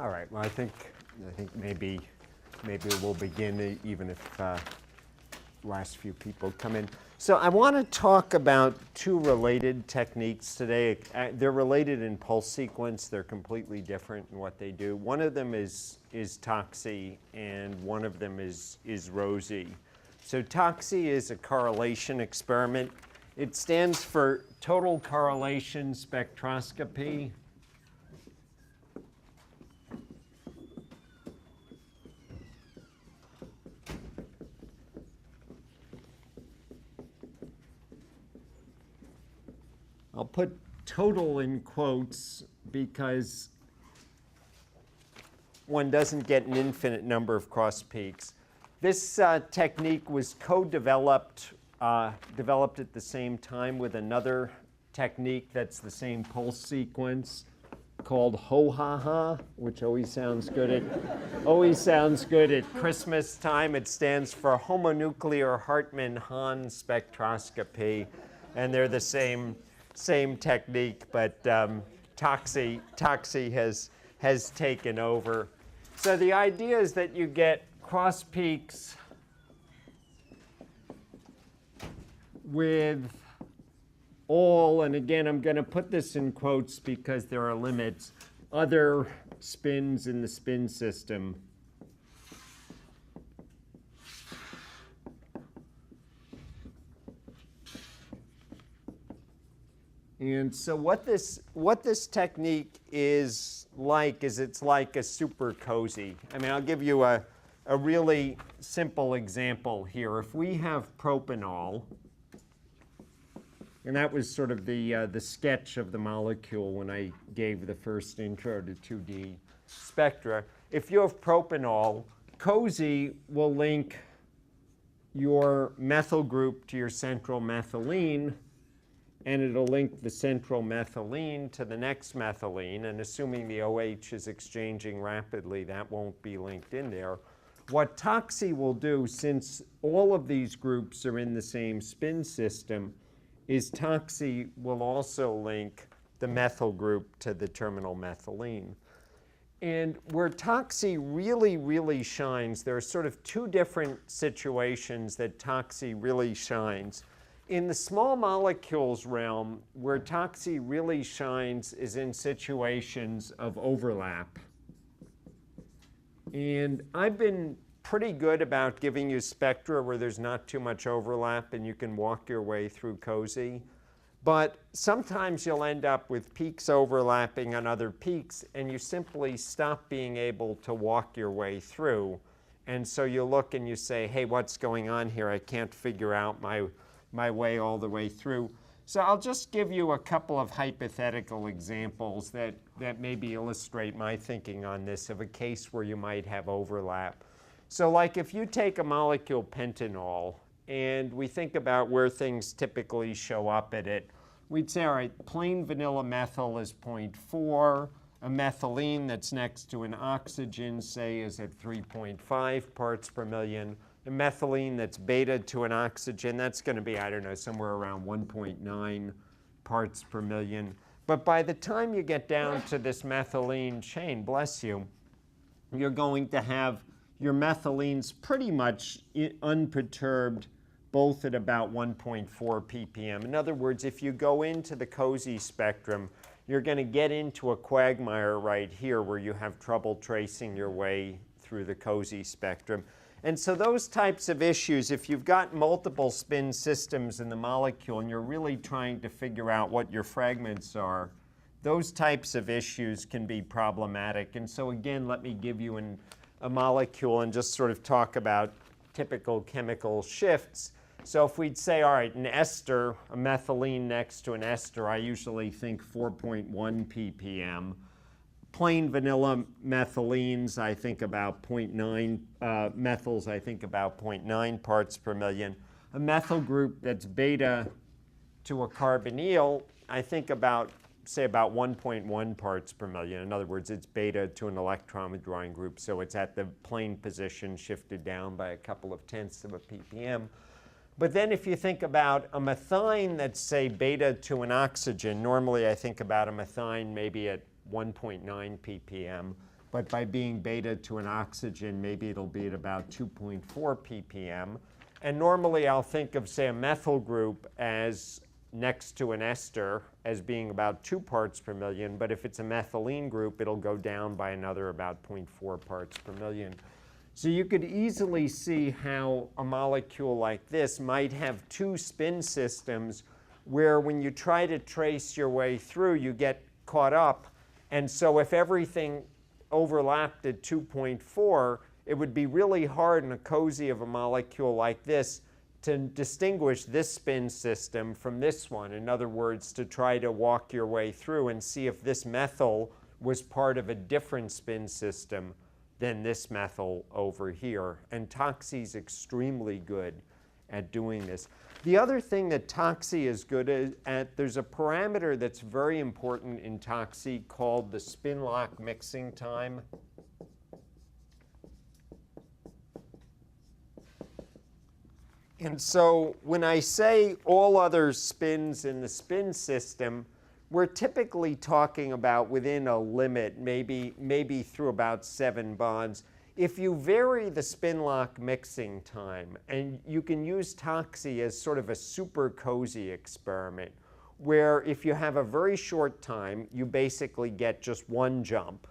All right. Well, I think maybe we'll begin even if last few people come in. So I want to talk about two related techniques today. They're related in pulse sequence. They're completely different in what they do. One of them is TOCSY, and one of them is ROESY. So TOCSY is a correlation experiment. It stands for Total Correlation Spectroscopy. I'll put total in quotes because one doesn't get an infinite number of cross peaks. This technique was co-developed, developed at the same time with another technique that's the same pulse sequence called HOHAHA, which always sounds good at Christmas time. It stands for homonuclear Hartmann-Hahn spectroscopy, and they're the same technique, but TOCSY has taken over. So the idea is that you get cross peaks with all, and again, I'm going to put this in quotes because there are limits, other spins in the spin system. And so what this technique is it's like a super cozy. I mean, I'll give you a really simple example here. If we have propanol, and that was sort of the sketch of the molecule when I gave the first intro to 2D spectra. If you have propanol, cozy will link your methyl group to your central methylene, and it'll link the central methylene to the next methylene, and assuming the OH is exchanging rapidly, that won't be linked in there. What TOCSY will do, since all of these groups are in the same spin system, is TOCSY will also link the methyl group to the terminal methylene. And where TOCSY really, really shines, there are sort of two different situations that TOCSY really shines. In the small molecules realm, where TOCSY really shines is in situations of overlap. And I've been pretty good about giving you spectra where there's not too much overlap and you can walk your way through cozy. But sometimes you'll end up with peaks overlapping on other peaks, and you simply stop being able to walk your way through. And so you look and you say, hey, what's going on here? I can't figure out my way all the way through. So I'll just give you a couple of hypothetical examples that maybe illustrate my thinking on this of a case where you might have overlap. So like if you take a molecule pentanol and we think about where things typically show up at it, we'd say, all right, plain vanilla methyl is 0.4. A methylene that's next to an oxygen, say, is at 3.5 parts per million. A methylene that's beta to an oxygen, that's going to be, I don't know, somewhere around 1.9 parts per million. But by the time you get down to this methylene chain, bless you, you're going to have your methylenes pretty much unperturbed, both at about 1.4 ppm. In other words, if you go into the cozy spectrum, you're going to get into a quagmire right here where you have trouble tracing your way through the cozy spectrum. And so those types of issues, if you've got multiple spin systems in the molecule and you're really trying to figure out what your fragments are, those types of issues can be problematic. And so again, let me give you a molecule and just sort of talk about typical chemical shifts. So if we'd say, all right, an ester, a methylene next to an ester, I usually think 4.1 ppm. Plain vanilla methylenes, I think about 0.9, methyls, I think about 0.9 parts per million. A methyl group that's beta to a carbonyl, I think about, say, about 1.1 parts per million. In other words, it's beta to an electron withdrawing group, so it's at the plane position shifted down by a couple of tenths of a ppm. But then if you think about a methine that's, say, beta to an oxygen, normally I think about a methine maybe at 1.9 ppm. but by being beta to an oxygen, maybe it'll be at about 2.4 ppm. And normally I'll think of, say, a methyl group as next to an ester as being about 2 parts per million, but if it's a methylene group, it'll go down by another about 0.4 parts per million. So you could easily see how a molecule like this might have 2 spin systems where when you try to trace your way through, you get caught up. And so if everything overlapped at 2.4, it would be really hard in a cozy of a molecule like this to distinguish this spin system from this one. In other words, to try to walk your way through and see if this methyl was part of a different spin system than this methyl over here. And TOCSY is extremely good at doing this. The other thing that TOCSY is good at, there's a parameter that's very important in TOCSY called the spin lock mixing time. And so when I say all other spins in the spin system, we're typically talking about within a limit, maybe through about 7 bonds. If you vary the spin lock mixing time, and you can use TOCSY as sort of a super cozy experiment, where if you have a very short time, you basically get just 1 jump,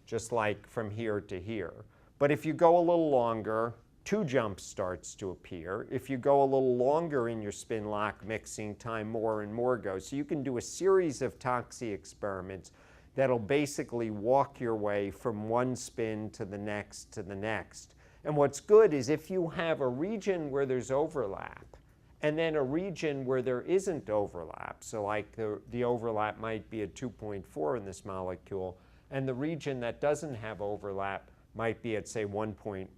just like from here to here. But if you go a little longer, 2 jumps starts to appear. If you go a little longer in your spin lock mixing time, more and more goes. So you can do a series of TOCSY experiments that'll basically walk your way from one spin to the next to the next. And what's good is if you have a region where there's overlap and then a region where there isn't overlap, so like the overlap might be at 2.4 in this molecule, and the region that doesn't have overlap might be at, say, 1.1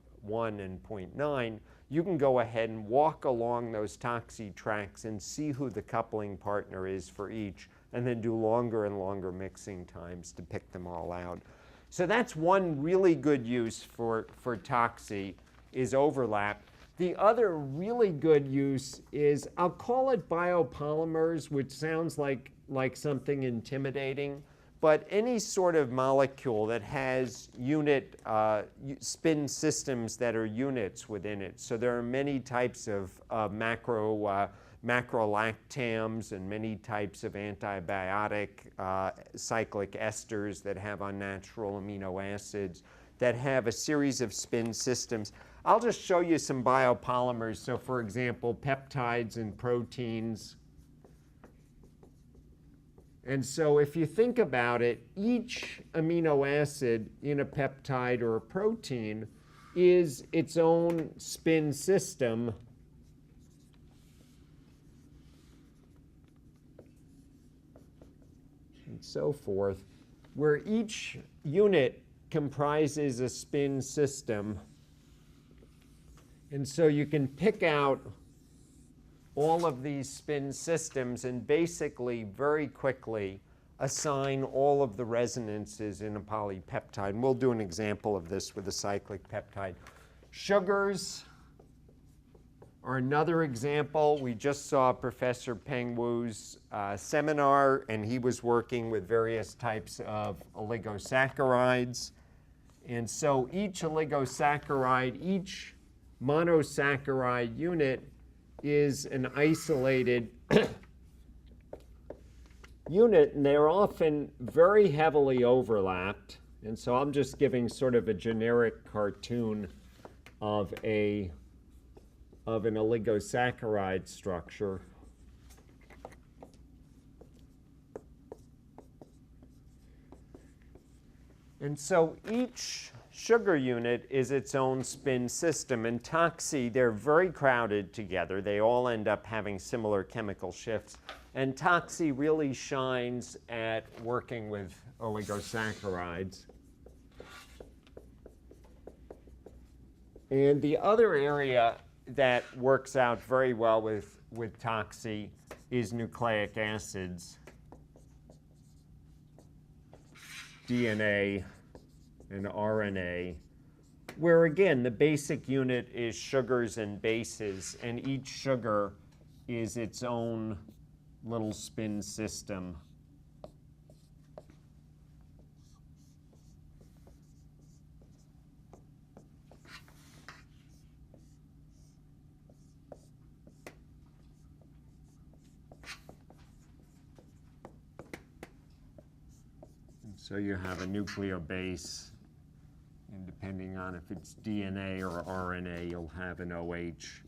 and 0.9, you can go ahead and walk along those TOCSY tracks and see who the coupling partner is for each, and then do longer and longer mixing times to pick them all out. So that's one really good use for TOCSY, is overlap. The other really good use is, I'll call it biopolymers, which sounds like something intimidating, but any sort of molecule that has unit spin systems that are units within it. So there are many types of macrolactams and many types of antibiotic cyclic esters that have unnatural amino acids that have a series of spin systems. I'll just show you some biopolymers. So for example, peptides and proteins. And so if you think about it, each amino acid in a peptide or a protein is its own spin system. And so forth, where each unit comprises a spin system. And so you can pick out all of these spin systems and basically very quickly assign all of the resonances in a polypeptide. And we'll do an example of this with a cyclic peptide. Sugars are another example. We just saw Professor Peng Wu's seminar, and he was working with various types of oligosaccharides. And so each oligosaccharide, each monosaccharide unit is an isolated unit, and they're often very heavily overlapped. And so I'm just giving sort of a generic cartoon of an oligosaccharide structure. And so each sugar unit is its own spin system. And TOCSY, they're very crowded together. They all end up having similar chemical shifts. And TOCSY really shines at working with oligosaccharides. And the other area that works out very well with TOCSY is nucleic acids, DNA, and RNA, where again the basic unit is sugars and bases, and each sugar is its own little spin system. So you have a nucleobase, and depending on if it's DNA or RNA, you'll have an OH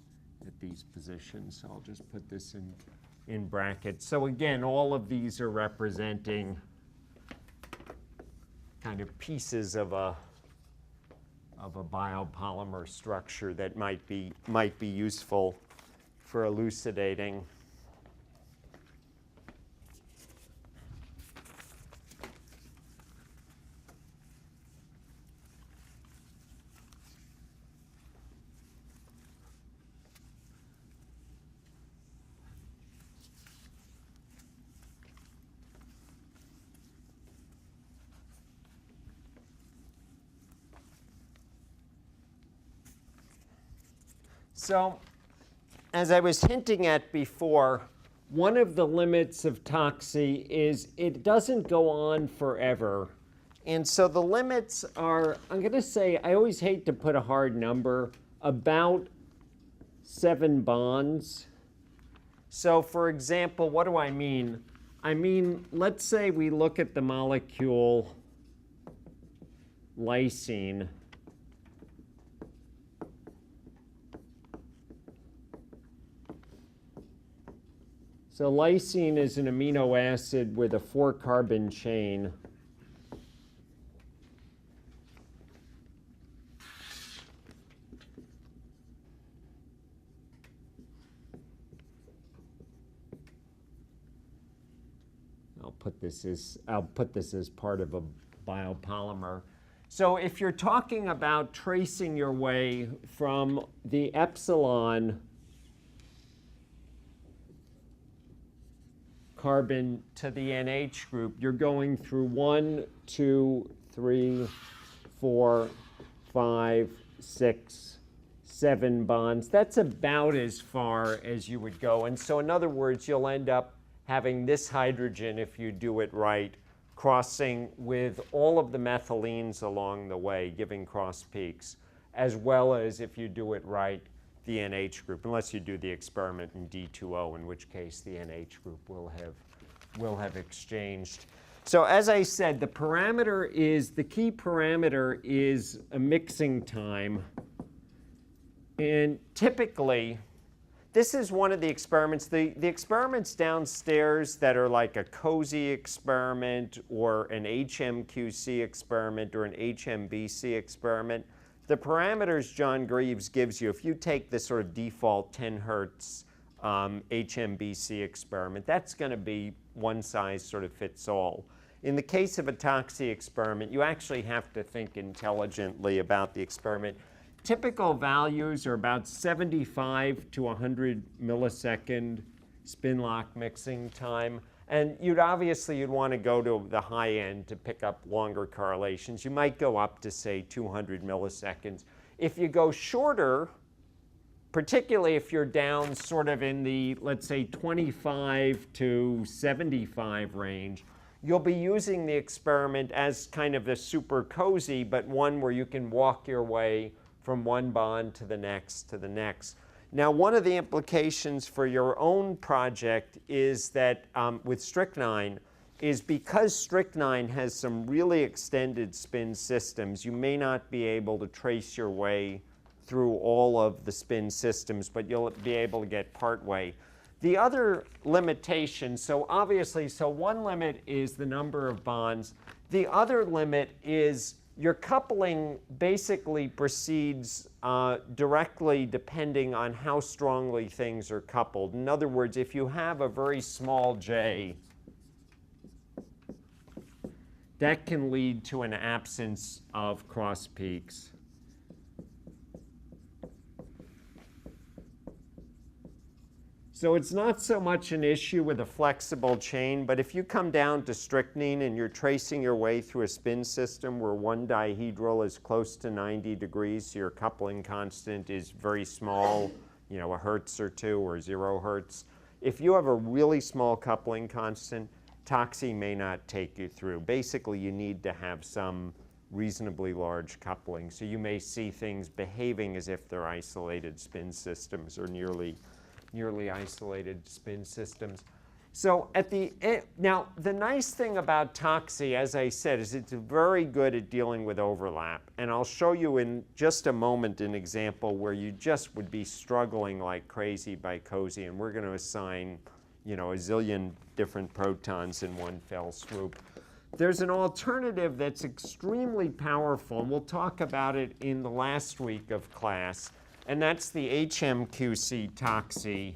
at these positions. So I'll just put this in brackets. So again, all of these are representing kind of pieces of a biopolymer structure that might be useful for elucidating. So, as I was hinting at before, one of the limits of TOCSY is it doesn't go on forever. And so the limits are, I'm going to say, I always hate to put a hard number, about 7 bonds. So for example, what do I mean? I mean, let's say we look at the molecule lysine. So lysine is an amino acid with a 4-carbon chain. I'll put this as part of a biopolymer. So if you're talking about tracing your way from the epsilon carbon to the NH group, you're going through 1, 2, 3, 4, 5, 6, 7 bonds. That's about as far as you would go. And so in other words, you'll end up having this hydrogen, if you do it right, crossing with all of the methylenes along the way, giving cross peaks, as well as, if you do it right, the NH group, unless you do the experiment in D2O, in which case the NH group will have exchanged. So as I said, the key parameter is a mixing time. And typically, this is one of the experiments. The experiments downstairs that are like a COSY experiment or an HMQC experiment or an HMBC experiment, the parameters John Greaves gives you, if you take the sort of default 10 hertz HMBC experiment, that's going to be one size sort of fits all. In the case of a TOCSY experiment, you actually have to think intelligently about the experiment. Typical values are about 75 to 100 millisecond spin lock mixing time. And you'd want to go to the high end to pick up longer correlations. You might go up to, say, 200 milliseconds. If you go shorter, particularly if you're down sort of in the, let's say, 25 to 75 range, you'll be using the experiment as kind of a super COSY, but one where you can walk your way from one bond to the next to the next. Now, one of the implications for your own project is that with strychnine is because strychnine has some really extended spin systems, you may not be able to trace your way through all of the spin systems, but you'll be able to get part way. The other limitation, so one limit is the number of bonds. The other limit is your coupling basically proceeds directly depending on how strongly things are coupled. In other words, if you have a very small j, that can lead to an absence of cross peaks. So it's not so much an issue with a flexible chain, but if you come down to strychnine and you're tracing your way through a spin system where one dihedral is close to 90 degrees, so your coupling constant is very small, a hertz or 2 or 0 hertz. If you have a really small coupling constant, TOCSY may not take you through. Basically, you need to have some reasonably large coupling. So you may see things behaving as if they're isolated spin systems or nearly isolated spin systems. So at the end, now the nice thing about TOCSY, as I said, is it's very good at dealing with overlap. And I'll show you in just a moment an example where you just would be struggling like crazy by COSY, and we're going to assign, a zillion different protons in one fell swoop. There's an alternative that's extremely powerful, and we'll talk about it in the last week of class, and that's the HMQC TOCSY.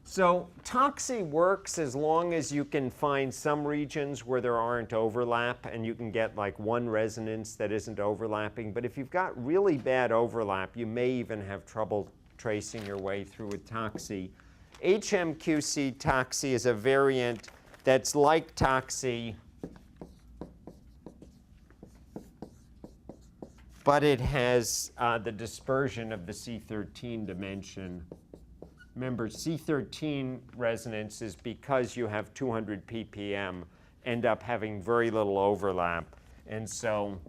So TOCSY works as long as you can find some regions where there aren't overlap, and you can get like one resonance that isn't overlapping. But if you've got really bad overlap, you may even have trouble tracing your way through with TOCSY. HMQC TOCSY is a variant that's like TOCSY, but it has the dispersion of the C13 dimension. Remember, C13 resonances, because you have 200 ppm, end up having very little overlap. And so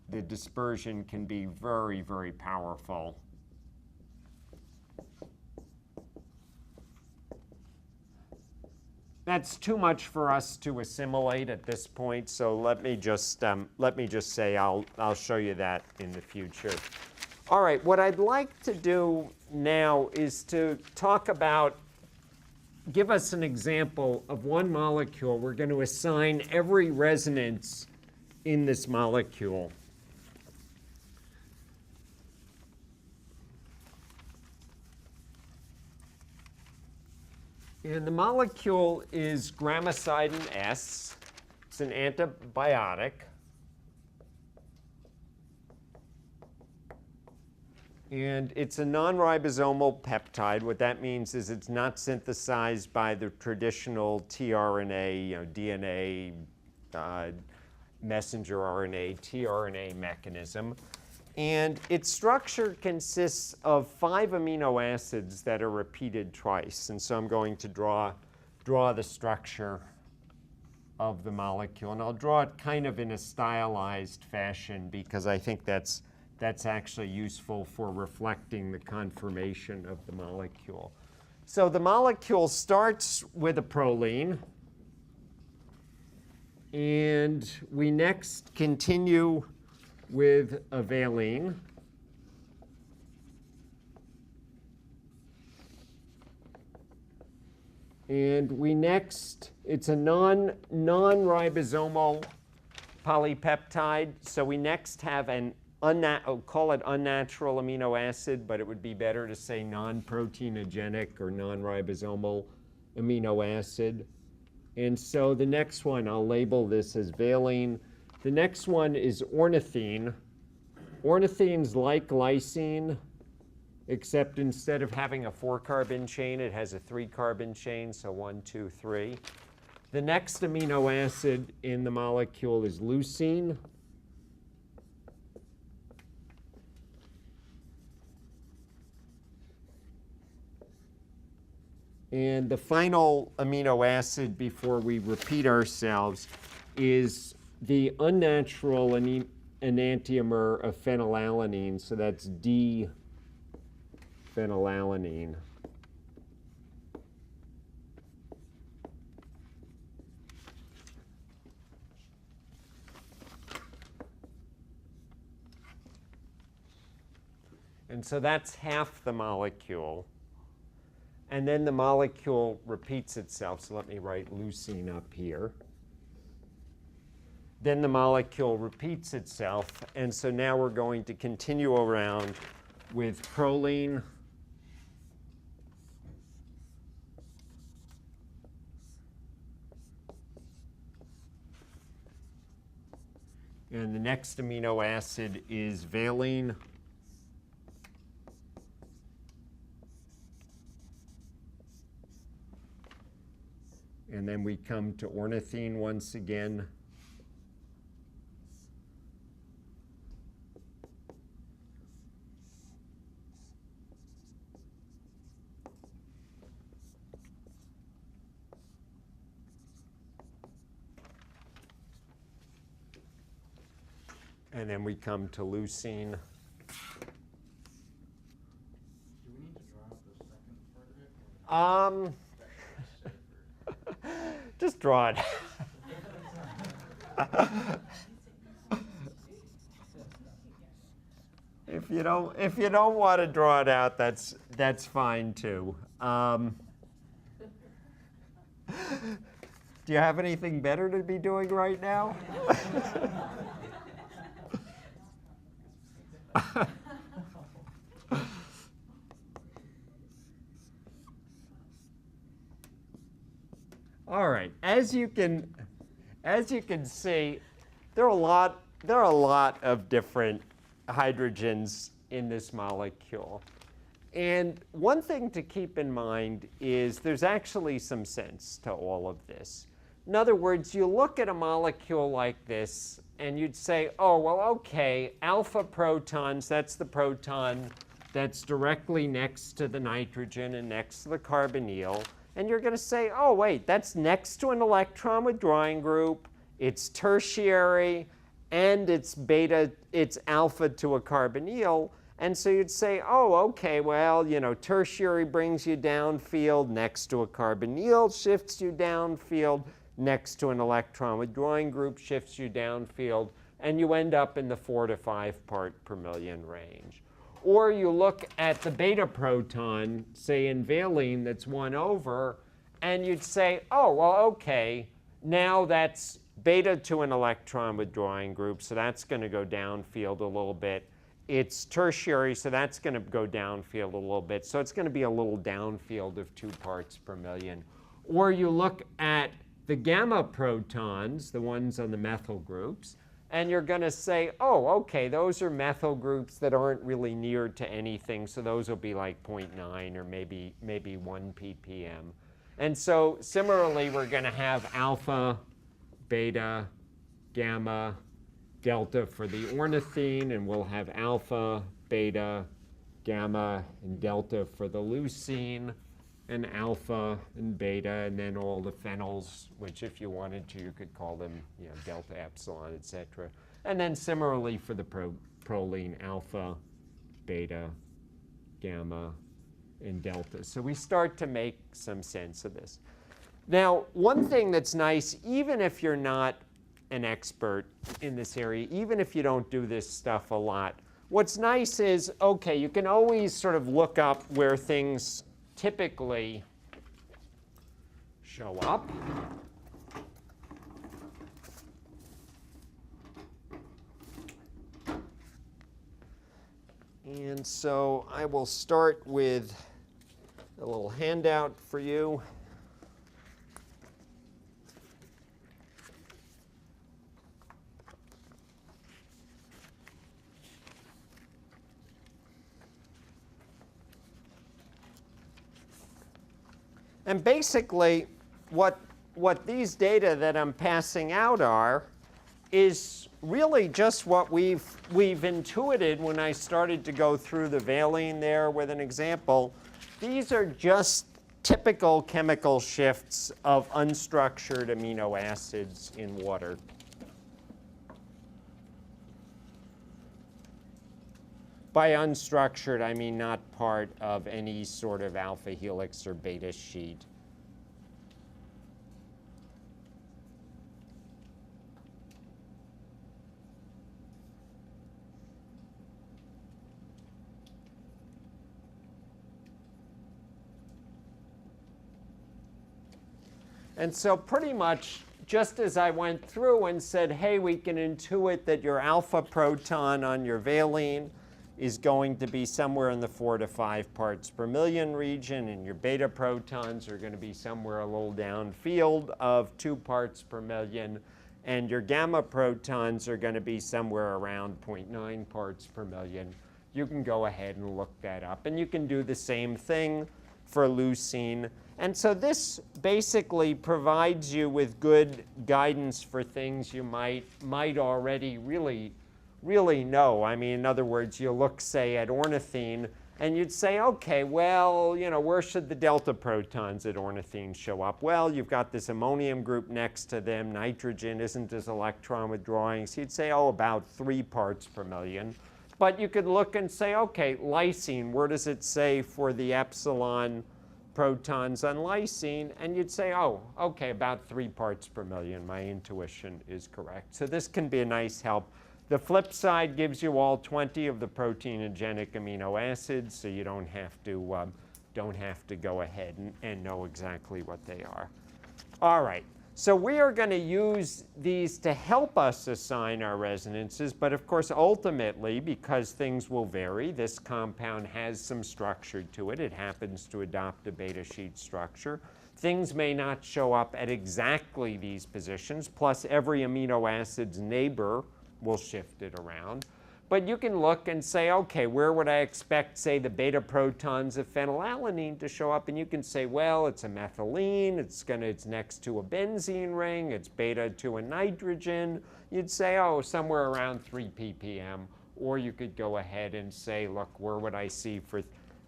the dispersion can be very, very powerful. That's too much for us to assimilate at this point, so let me just say I'll show you that in the future. All right, what I'd like to do now is to talk about, give us an example of one molecule. We're going to assign every resonance in this molecule. And the molecule is gramicidin S. It's an antibiotic. And it's a non-ribosomal peptide. What that means is it's not synthesized by the traditional tRNA, DNA, messenger RNA, tRNA mechanism. And its structure consists of 5 amino acids that are repeated twice. And so I'm going to draw the structure of the molecule. And I'll draw it kind of in a stylized fashion because I think that's actually useful for reflecting the conformation of the molecule. So the molecule starts with a proline. And we next continue with a valine. And we next, it's a non-ribosomal polypeptide. So we next have an call it unnatural amino acid, but it would be better to say non-proteinogenic or non-ribosomal amino acid. And so the next one, I'll label this as valine. The next one is ornithine. Ornithine's like glycine, except instead of having a 4-carbon chain, it has a 3-carbon chain, so 1, 2, 3. The next amino acid in the molecule is leucine. And the final amino acid before we repeat ourselves is the unnatural enantiomer of phenylalanine, so that's D-phenylalanine. And so that's half the molecule. And then the molecule repeats itself. So let me write leucine up here. Then the molecule repeats itself. And so now we're going to continue around with proline. And the next amino acid is valine. And then we come to ornithine once again. And then we come to leucine. Do we need to draw out the second Um, just draw it. If you don't want to draw it out, that's fine too. Do you have anything better to be doing right now? All right. As you can see, there are a lot of different hydrogens in this molecule. And one thing to keep in mind is there's actually some sense to all of this. In other words, you look at a molecule like this and you'd say, oh, well, okay, alpha protons, that's the proton that's directly next to the nitrogen and next to the carbonyl. And you're going to say, oh, wait, that's next to an electron withdrawing group. It's tertiary, and it's alpha to a carbonyl. And so you'd say, oh, okay, well, tertiary brings you downfield next to a carbonyl, shifts you downfield next to an electron withdrawing group, shifts you downfield, and you end up in the 4 to 5 part per million range. Or you look at the beta proton, say in valine, that's 1 over, and you'd say, oh, well, okay, now that's beta to an electron withdrawing group, so that's going to go downfield a little bit. It's tertiary, so that's going to go downfield a little bit. So it's going to be a little downfield of 2 parts per million. Or you look at the gamma protons, the ones on the methyl groups, and you're going to say, oh, okay, those are methyl groups that aren't really near to anything, so those will be like 0.9 or maybe 1 ppm. And so similarly, we're going to have alpha, beta, gamma, delta for the ornithine, and we'll have alpha, beta, gamma, and delta for the leucine, and alpha and beta, and then all the phenols, which if you wanted to, you could call them delta, epsilon, etc. And then similarly for the proline, alpha, beta, gamma, and delta. So we start to make some sense of this. Now, one thing that's nice, even if you're not an expert in this area, even if you don't do this stuff a lot, what's nice is, okay, you can always sort of look up where things typically show up. And so I will start with a little handout for you. And basically, what these data that I'm passing out is really just what we've intuited when I started to go through the valine there with an example. These are just typical chemical shifts of unstructured amino acids in water. By unstructured, I mean not part of any sort of alpha helix or beta sheet. And so pretty much just as I went through and said, hey, we can intuit that your alpha proton on your valine is going to be somewhere in the 4 to 5 parts per million region, and your beta protons are going to be somewhere a little downfield of 2 parts per million, and your gamma protons are going to be somewhere around 0.9 parts per million. You can go ahead and look that up, and you can do the same thing for leucine. And so this basically provides you with good guidance for things you might already really know. I mean, in other words, you look, say, at ornithine, and you'd say, okay, well, where should the delta protons at ornithine show up? Well, you've got this ammonium group next to them. Nitrogen isn't as electron withdrawing. So you'd say, oh, about 3 parts per million. But you could look and say, okay, lysine, where does it say for the epsilon protons on lysine, and you'd say, oh, okay, about 3 parts per million. My intuition is correct. So this can be a nice help. The flip side gives you all 20 of the proteinogenic amino acids, so you don't have to go ahead and know exactly what they are. All right. So we are going to use these to help us assign our resonances, but of course, ultimately, because things will vary, this compound has some structure to it. It happens to adopt a beta sheet structure. Things may not show up at exactly these positions, plus every amino acid's neighbor will shift it around. But you can look and say, okay, where would I expect, say, the beta protons of phenylalanine to show up? And you can say, well, it's a methylene, it's next to a benzene ring, it's beta to a nitrogen. You'd say, oh, somewhere around 3 ppm. Or you could go ahead and say, look, where would I see for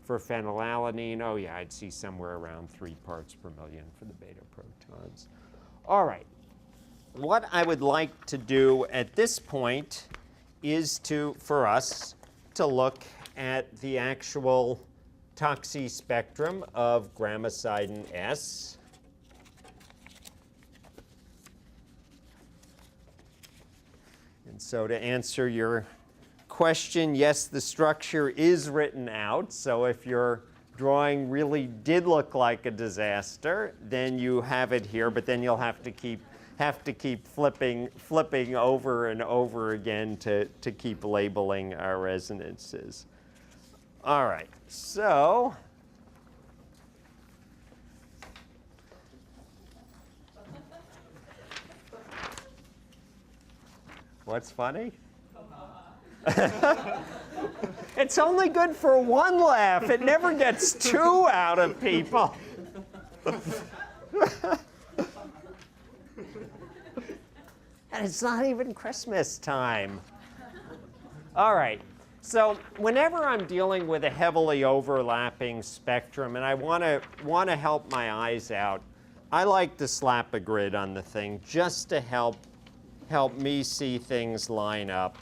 phenylalanine? Oh, yeah, I'd see somewhere around 3 parts per million for the beta protons. All right. What I would like to do at this point is for us to look at the actual TOCSY spectrum of gramicidin S. And so to answer your question, yes, the structure is written out. So if your drawing really did look like a disaster, then you have it here, but then you'll have to keep flipping over and over again to keep labeling our resonances. All right, so what's funny? It's only good for 1 laugh. It never gets 2 out of people. And it's not even Christmas time. All right. So whenever I'm dealing with a heavily overlapping spectrum and I want to help my eyes out, I like to slap a grid on the thing just to help me see things line up.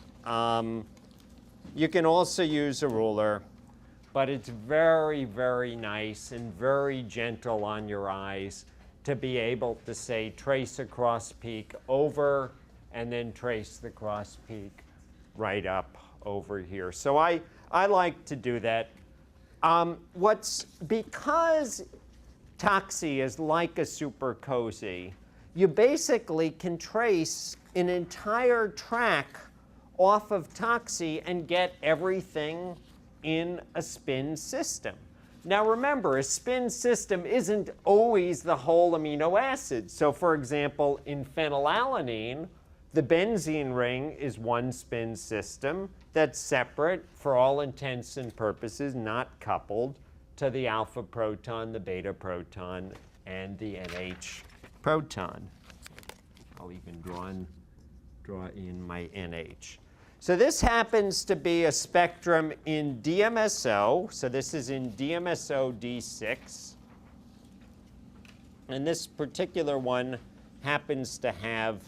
You can also use a ruler, but it's very, very nice and very gentle on your eyes to be able to say trace a cross peak over and then trace the cross peak right up over here. So I like to do that. Because TOCSY is like a super COSY, you basically can trace an entire track off of TOCSY and get everything in a spin system. Now remember, a spin system isn't always the whole amino acid. So for example, in phenylalanine, the benzene ring is 1 spin system that's separate for all intents and purposes, not coupled to the alpha proton, the beta proton, and the NH proton. I'll even draw in my NH. So this happens to be a spectrum in DMSO. So this is in DMSO D6. And this particular one happens to have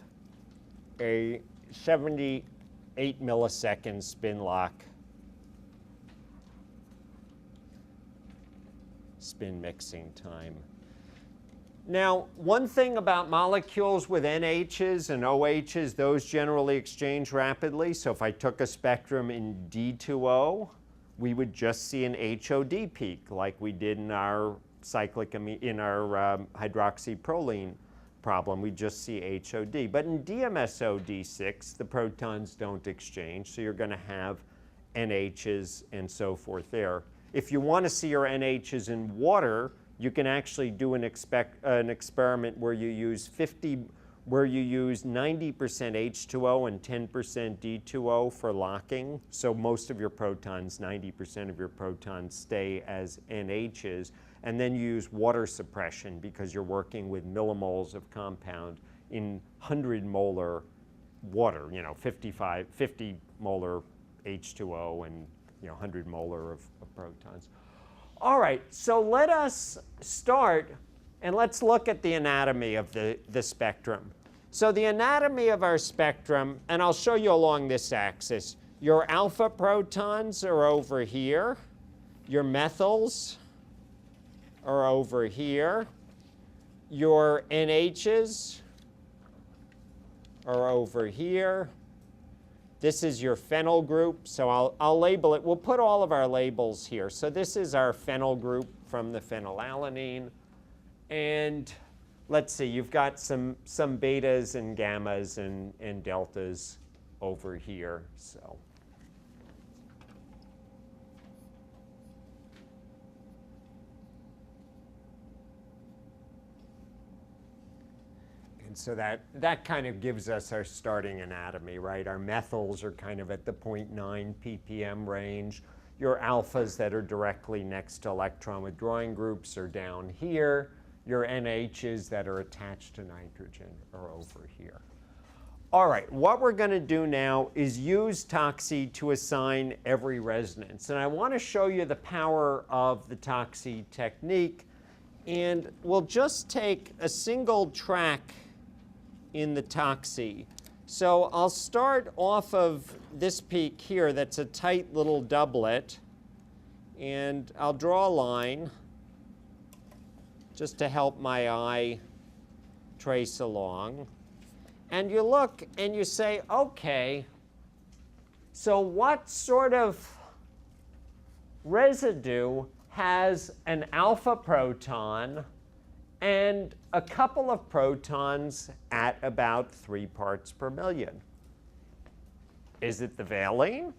a 78 millisecond spin lock spin mixing time. Now, one thing about molecules with NHs and OHs, those generally exchange rapidly. So if I took a spectrum in D2O, we would just see an HOD peak like we did in our hydroxyproline problem. We just see HOD. But in DMSO D6, the protons don't exchange, so you're going to have NHs and so forth there. If you want to see your NHs in water, you can actually do an experiment where you use 90% H2O and 10% D2O for locking. So most of your protons, 90% of your protons stay as NHs. And then you use water suppression because you're working with millimoles of compound in 100 molar water, 50 molar H2O and 100 molar of protons. All right, so let us start and let's look at the anatomy of the spectrum. So the anatomy of our spectrum, and I'll show you along this axis, your alpha protons are over here, your methyls are over here. Your NHs are over here. This is your phenyl group, so I'll label it. We'll put all of our labels here. So this is our phenyl group from the phenylalanine. And let's see, you've got some betas and gammas and deltas over here. So. And so that kind of gives us our starting anatomy, right? Our methyls are kind of at the 0.9 ppm range. Your alphas that are directly next to electron withdrawing groups are down here. Your NHs that are attached to nitrogen are over here. All right, what we're going to do now is use TOCSY to assign every resonance. And I want to show you the power of the TOCSY technique. And we'll just take a single track in the TOCSY. So I'll start off of this peak here that's a tight little doublet. And I'll draw a line just to help my eye trace along. And you look and you say, OK, so what sort of residue has an alpha proton and a couple of protons at about 3 parts per million? Is it the valine?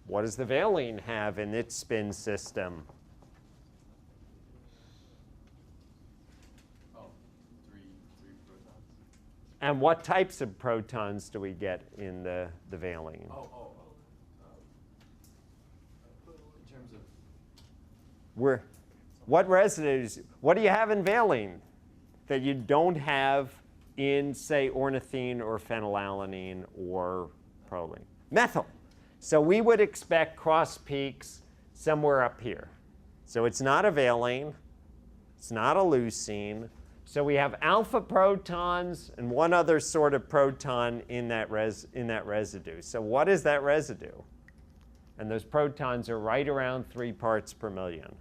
What does the valine have in its spin system? Oh, three protons. And what types of protons do we get in the valine? In terms of what residues, what do you have in valine that you don't have in, say, ornithine or phenylalanine or proline? Methyl. So we would expect cross peaks somewhere up here. So it's not a valine, it's not a leucine. So we have alpha protons and one other sort of proton in that residue. So what is that residue? And those protons are right around 3 parts per million.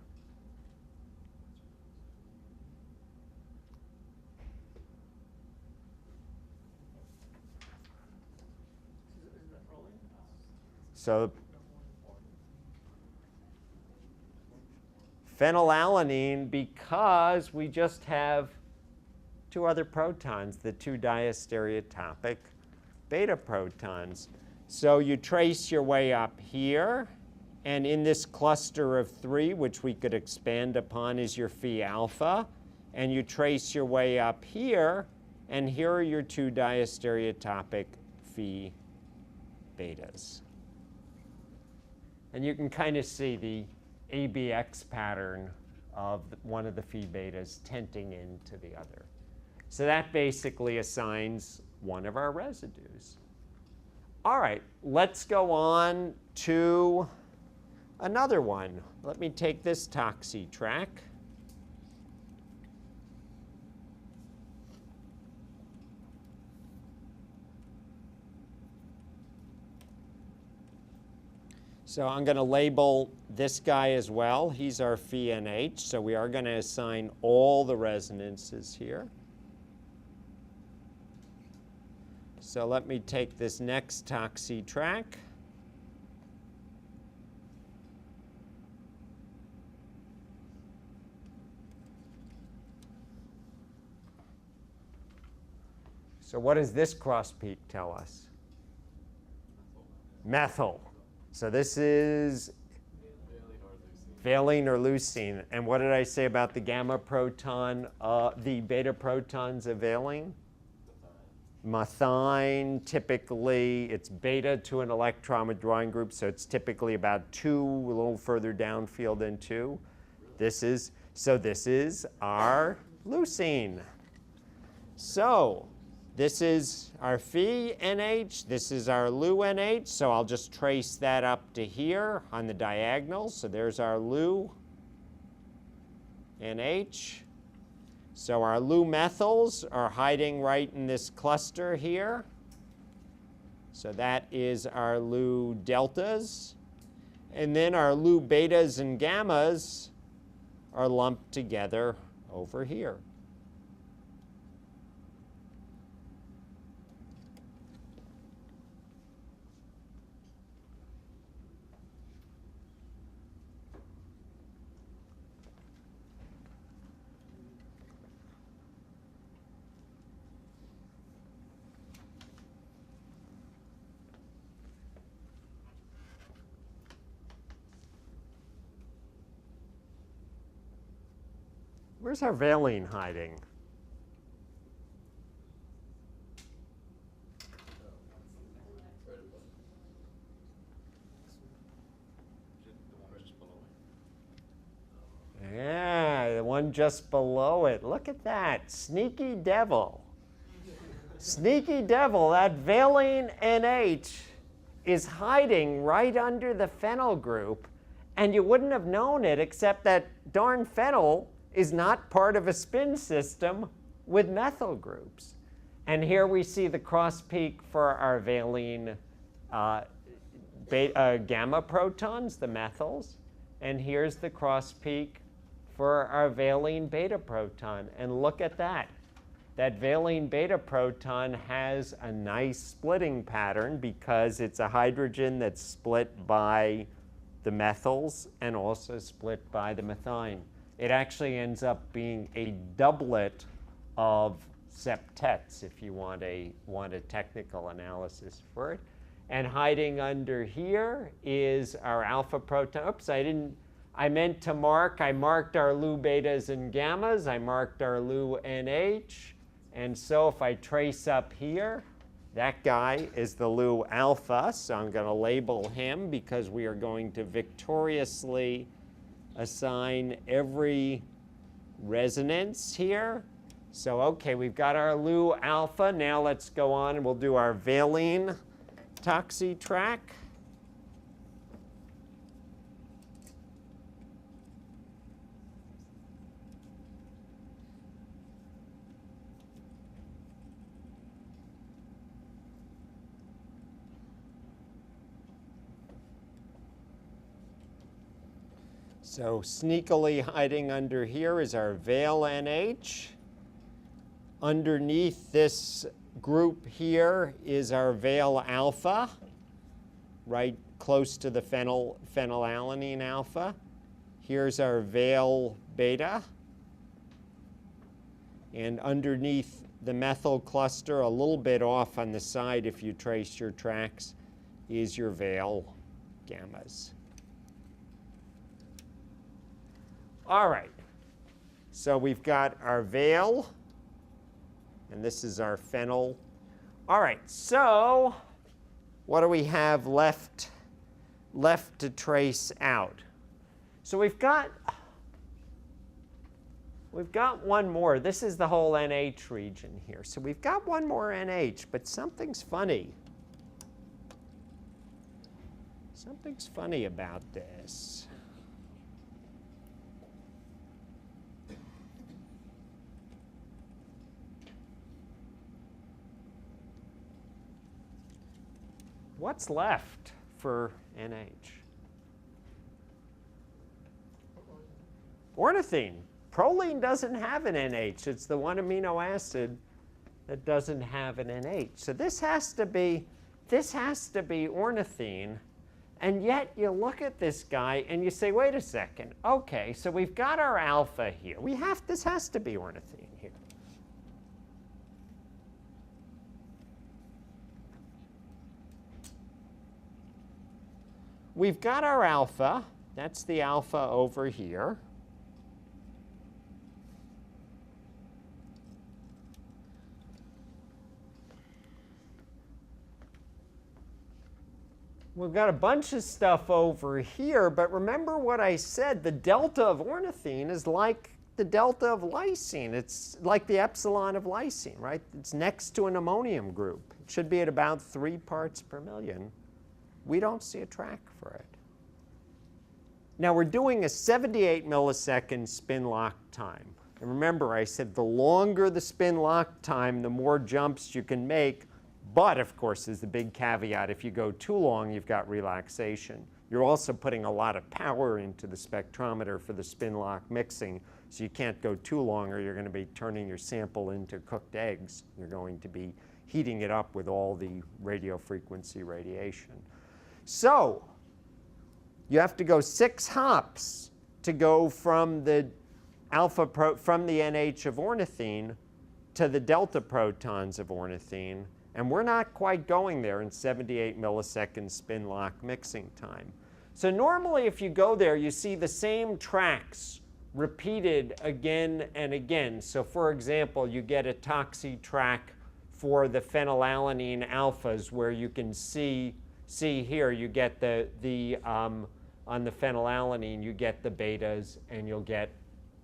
So phenylalanine, because we just have 2 other protons, the 2 diastereotopic beta protons. So you trace your way up here, and in this cluster of 3, which we could expand upon, is your phi alpha, and you trace your way up here, and here are your 2 diastereotopic phi betas. And you can kind of see the ABX pattern of one of the phi betas tenting into the other. So that basically assigns one of our residues. All right, let's go on to another one. Let me take this TOCSY track. So I'm going to label this guy as well. He's our phi NH. So we are going to assign all the resonances here. So let me take this next TOCSY track. So what does this cross peak tell us? Methyl. So this is valine or leucine. And what did I say about the gamma proton, the beta protons of valine? Methine, typically, it's beta to an electron withdrawing group, so it's typically about 2, a little further downfield than 2. This is our leucine. So this is our phi NH, this is our leu NH, so I'll just trace that up to here on the diagonal. So there's our leu NH. So our leu methyls are hiding right in this cluster here. So that is our leu deltas. And then our Lu betas and gammas are lumped together over here. Where's our valine hiding? Yeah, the one just below it. Look at that. Sneaky devil. Sneaky devil. That valine NH is hiding right under the phenyl group, and you wouldn't have known it except that darn phenyl is not part of a spin system with methyl groups. And here we see the cross peak for our valine gamma protons, the methyls. And here's the cross peak for our valine beta proton. And look at that. That valine beta proton has a nice splitting pattern because it's a hydrogen that's split by the methyls and also split by the methine. It actually ends up being a doublet of septets, if you want a technical analysis for it. And hiding under here is our alpha proton. Oops, I meant to mark. I marked our Lu betas and gammas. I marked our Lu NH. And so if I trace up here, that guy is the Lu alpha. So I'm going to label him because we are going to victoriously assign every resonance here. So okay, we've got our Lu alpha. Now let's go on and we'll do our valine TOCSY track. So sneakily hiding under here is our Val NH. Underneath this group here is our Val alpha, right close to the phenylalanine alpha. Here's our Val beta. And underneath the methyl cluster, a little bit off on the side if you trace your tracks, is your Val gammas. All right, so we've got our Val, and this is our phenyl. All right, so what do we have left to trace out? So we've got one more. This is the whole NH region here. So we've got one more NH, but something's funny. Something's funny about this. What's left for NH? Ornithine. Proline doesn't have an NH. It's the one amino acid that doesn't have an NH. So this has to be ornithine. And yet you look at this guy and you say, wait a second. Okay, so we've got our alpha here. This has to be ornithine here. We've got our alpha. That's the alpha over here. We've got a bunch of stuff over here, but remember what I said, the delta of ornithine is like the delta of lysine. It's like the epsilon of lysine, right? It's next to an ammonium group. It should be at about 3 parts per million. We don't see a track for it. Now we're doing a 78 millisecond spin lock time. And remember, I said the longer the spin lock time, the more jumps you can make. But of course, there's the big caveat. If you go too long, you've got relaxation. You're also putting a lot of power into the spectrometer for the spin lock mixing, so you can't go too long or you're going to be turning your sample into cooked eggs. You're going to be heating it up with all the radio frequency radiation. So you have to go 6 hops to go from the from the NH of ornithine to the delta protons of ornithine, and we're not quite going there in 78 millisecond spin lock mixing time. So normally if you go there, you see the same tracks repeated again and again. So for example, you get a TOCSY track for the phenylalanine alphas, where you can see here, you get on the phenylalanine, you get the betas, and you'll get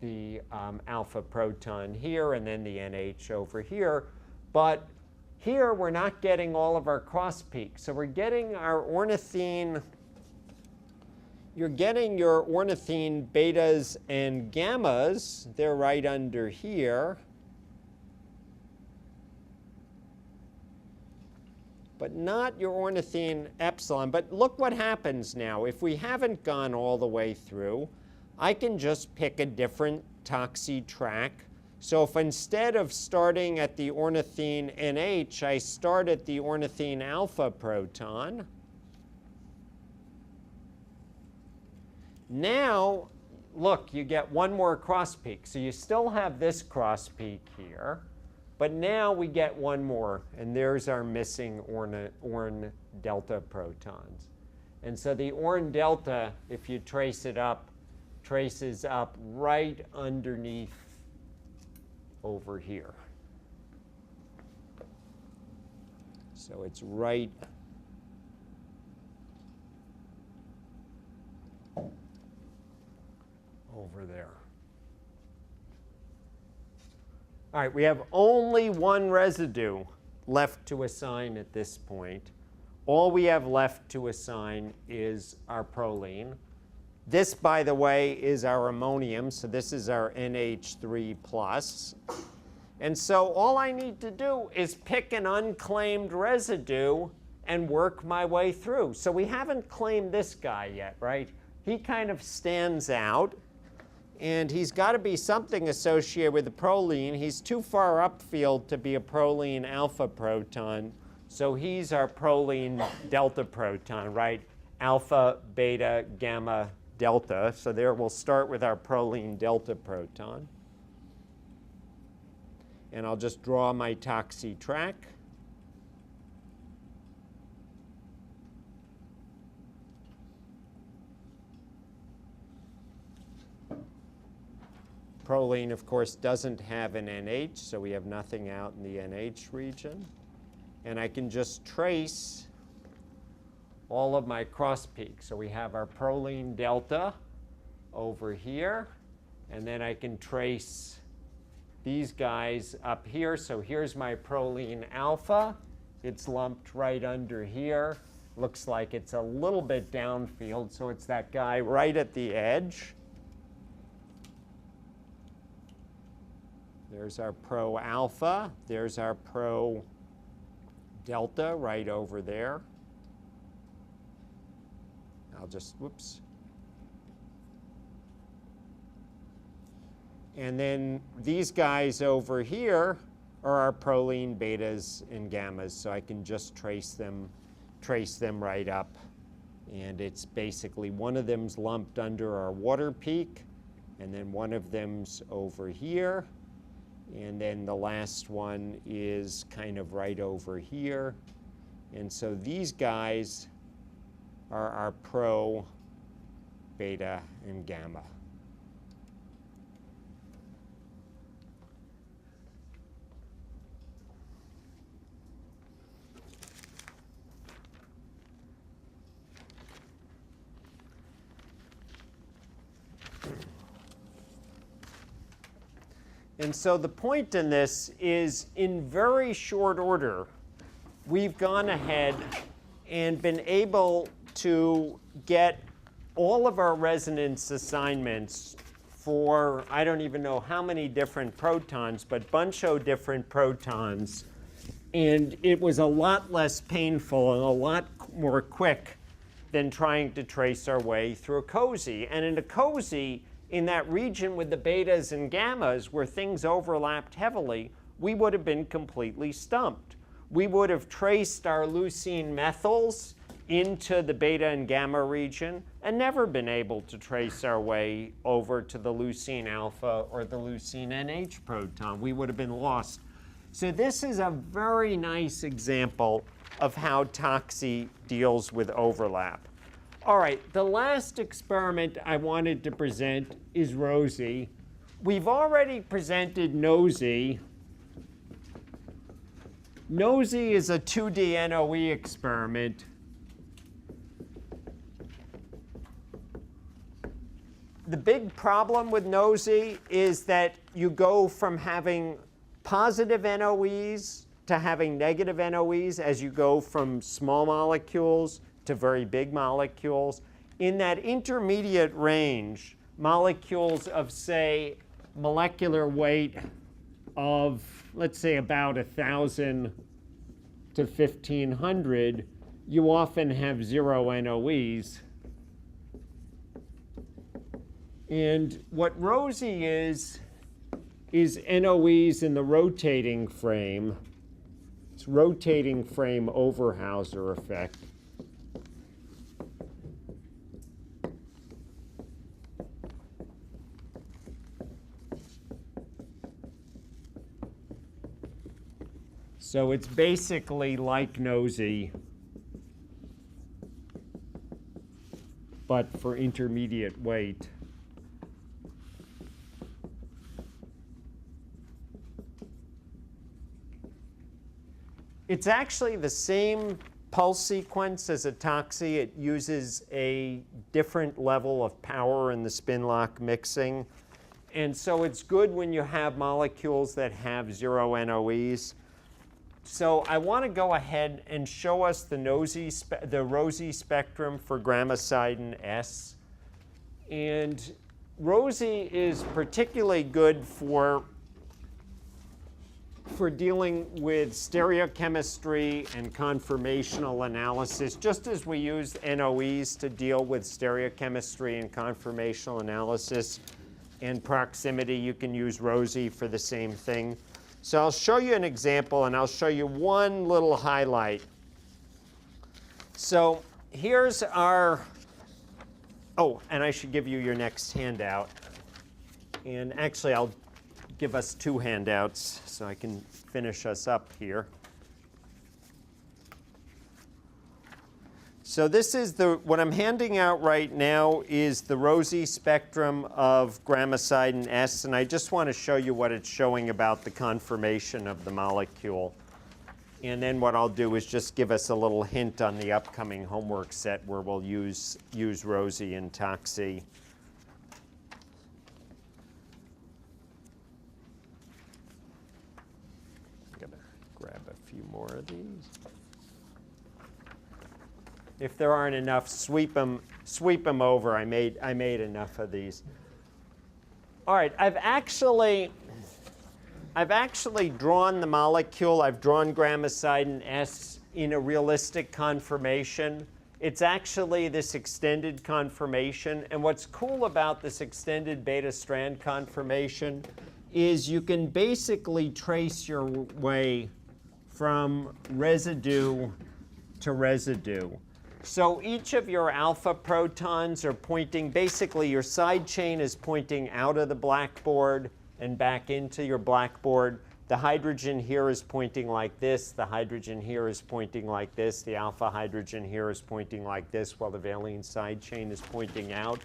the alpha proton here, and then the NH over here. But here, we're not getting all of our cross peaks. So we're getting our ornithine, you're getting your ornithine betas and gammas. They're right under here. But not your ornithine epsilon. But look what happens now. If we haven't gone all the way through, I can just pick a different TOCSY track. So if instead of starting at the ornithine NH, I start at the ornithine alpha proton, now, look, you get one more cross peak. So you still have this cross peak here. But now we get one more, and there's our missing orn delta protons. And so the orn delta, if you trace it up, traces up right underneath over here. So it's right over there. All right, we have only one residue left to assign at this point. All we have left to assign is our proline. This, by the way, is our ammonium, so this is our NH3+. And so all I need to do is pick an unclaimed residue and work my way through. So we haven't claimed this guy yet, right? He kind of stands out. And he's got to be something associated with the proline. He's too far upfield to be a proline alpha proton. So he's our proline delta proton, right? Alpha, beta, gamma, delta. So there we'll start with our proline delta proton. And I'll just draw my TOCSY track. Proline, of course, doesn't have an NH, so we have nothing out in the NH region. And I can just trace all of my cross peaks. So we have our proline delta over here, and then I can trace these guys up here. So here's my proline alpha. It's lumped right under here. Looks like it's a little bit downfield, so it's that guy right at the edge. There's our pro alpha. There's our pro delta right over there. I'll just, whoops. And then these guys over here are our proline betas and gammas. So I can just trace them right up. And it's basically one of them's lumped under our water peak, and then one of them's over here. And then the last one is kind of right over here. And so these guys are our pro, beta, and gamma. And so the point in this is, in very short order, we've gone ahead and been able to get all of our resonance assignments for, I don't even know how many different protons, but buncho different protons. And it was a lot less painful and a lot more quick than trying to trace our way through a COSY. And in a COSY, in that region with the betas and gammas where things overlapped heavily, we would have been completely stumped. We would have traced our leucine methyls into the beta and gamma region and never been able to trace our way over to the leucine alpha or the leucine NH proton. We would have been lost. So this is a very nice example of how TOCSY deals with overlap. All right, the last experiment I wanted to present is ROSY. We've already presented NOSY. NOSY is a 2D NOE experiment. The big problem with NOSY is that you go from having positive NOEs to having negative NOEs as you go from small molecules to very big molecules. In that intermediate range, molecules of, say, molecular weight of, let's say, about 1,000 to 1,500, you often have 0 NOEs. And what ROSY is NOEs in the rotating frame. It's rotating frame Overhauser effect. So it's basically like NOSY, but for intermediate weight. It's actually the same pulse sequence as a TOCSY. It uses a different level of power in the spin lock mixing. And so it's good when you have molecules that have 0 NOEs. So I want to go ahead and show us the Rosie spectrum for grammacidin S. And Rosie is particularly good for dealing with stereochemistry and conformational analysis, just as we use NOEs to deal with stereochemistry and conformational analysis and proximity. You can use Rosie for the same thing. So I'll show you an example, and I'll show you one little highlight. So here's our, oh, and I should give you your next handout. And actually, I'll give us 2 handouts so I can finish us up here. So this is what I'm handing out right now is the Rosie spectrum of grammacidin S, and I just want to show you what it's showing about the conformation of the molecule. And then what I'll do is just give us a little hint on the upcoming homework set where we'll use Rosie and TOCSY. I'm going to grab a few more of these. If there aren't enough, sweep them over. I made enough of these. All right, I've actually drawn the molecule. I've drawn grammacidin S in a realistic conformation. It's actually this extended conformation. And what's cool about this extended beta strand conformation is you can basically trace your way from residue to residue. So each of your alpha protons are pointing, basically your side chain is pointing out of the blackboard and back into your blackboard. The hydrogen here is pointing like this. The hydrogen here is pointing like this. The alpha hydrogen here is pointing like this, while the valine side chain is pointing out.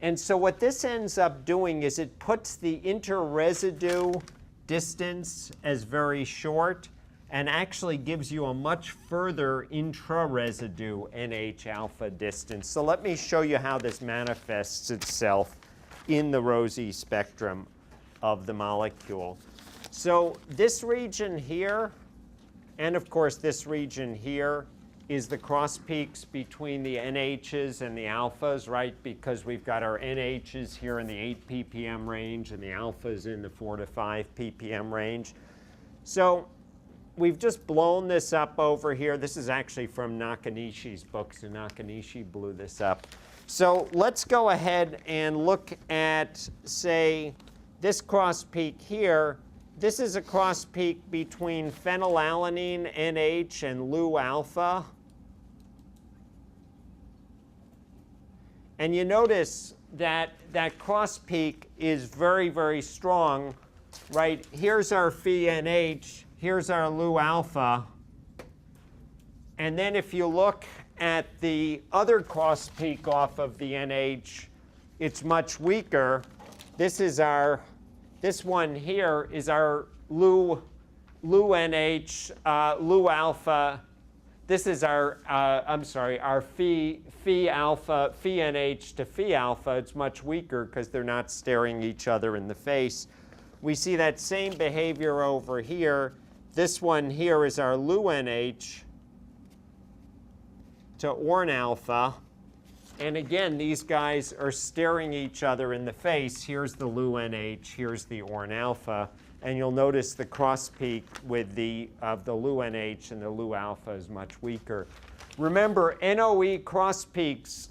And so what this ends up doing is it puts the inter-residue distance as very short, and actually gives you a much further intra-residue NH alpha distance. So let me show you how this manifests itself in the Rosie spectrum of the molecule. So this region here, and of course this region here, is the cross peaks between the NHs and the alphas, right? Because we've got our NHs here in the 8 ppm range and the alphas in the 4 to 5 ppm range. So we've just blown this up over here. This is actually from Nakanishi's book, so Nakanishi blew this up. So let's go ahead and look at, say, this cross peak here. This is a cross peak between phenylalanine NH and Lu alpha. And you notice that that cross peak is very, very strong, right? Here's our Phi NH, here's our Lu alpha. And then if you look at the other cross peak off of the NH, it's much weaker. This one here is our Lu NH, Lu alpha. This is our, our Phi alpha, Phi NH to Phi alpha. It's much weaker because they're not staring each other in the face. We see that same behavior over here. This one here is our Lu NH to Orn alpha. And again, these guys are staring each other in the face. Here's the Lu NH, here's the Orn alpha. And you'll notice the cross peak with the Lu NH and the Lu alpha is much weaker. Remember, NOE cross peaks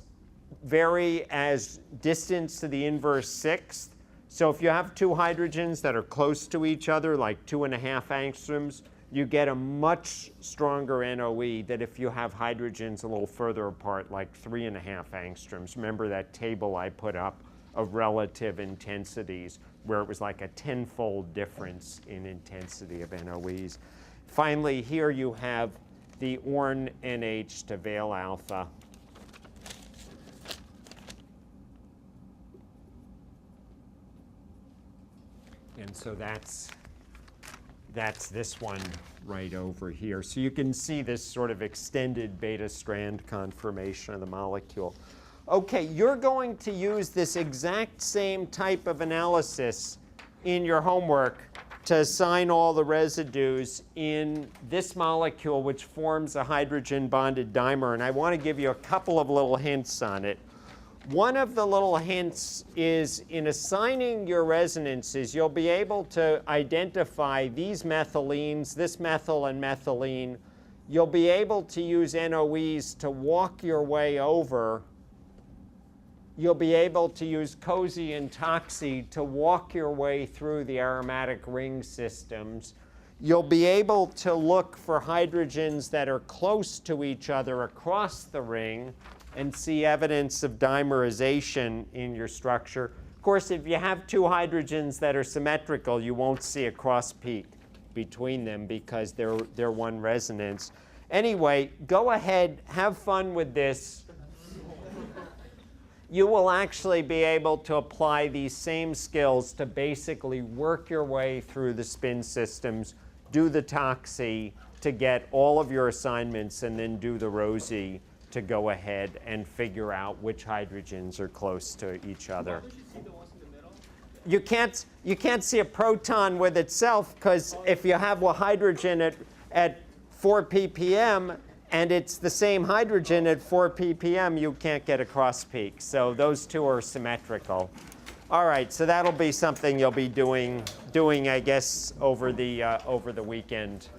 vary as distance to the inverse sixth. So if you have two hydrogens that are close to each other, like 2.5 angstroms, you get a much stronger NOE than if you have hydrogens a little further apart, like 3.5 angstroms. Remember that table I put up of relative intensities, where it was like a 10-fold difference in intensity of NOEs. Finally, here you have the Orn NH to Val alpha. And so that's this one right over here. So you can see this sort of extended beta strand conformation of the molecule. Okay, you're going to use this exact same type of analysis in your homework to assign all the residues in this molecule, which forms a hydrogen-bonded dimer. And I want to give you a couple of little hints on it. One of the little hints is in assigning your resonances, you'll be able to identify these methylenes, this methyl and methylene. You'll be able to use NOEs to walk your way over. You'll be able to use COSY and TOCSY to walk your way through the aromatic ring systems. You'll be able to look for hydrogens that are close to each other across the ring and see evidence of dimerization in your structure. Of course, if you have two hydrogens that are symmetrical, you won't see a cross peak between them because they're one resonance. Anyway, go ahead, have fun with this. You will actually be able to apply these same skills to basically work your way through the spin systems, do the TOCSY to get all of your assignments, and then do the ROESY to go ahead and figure out which hydrogens are close to each other. Why don't you see the ones in the middle? You can't see a proton with itself, because if you have a hydrogen at 4 ppm, and it's the same hydrogen at 4 ppm, you can't get a cross peak. So those two are symmetrical. All right, so that'll be something you'll be doing I guess, over the weekend.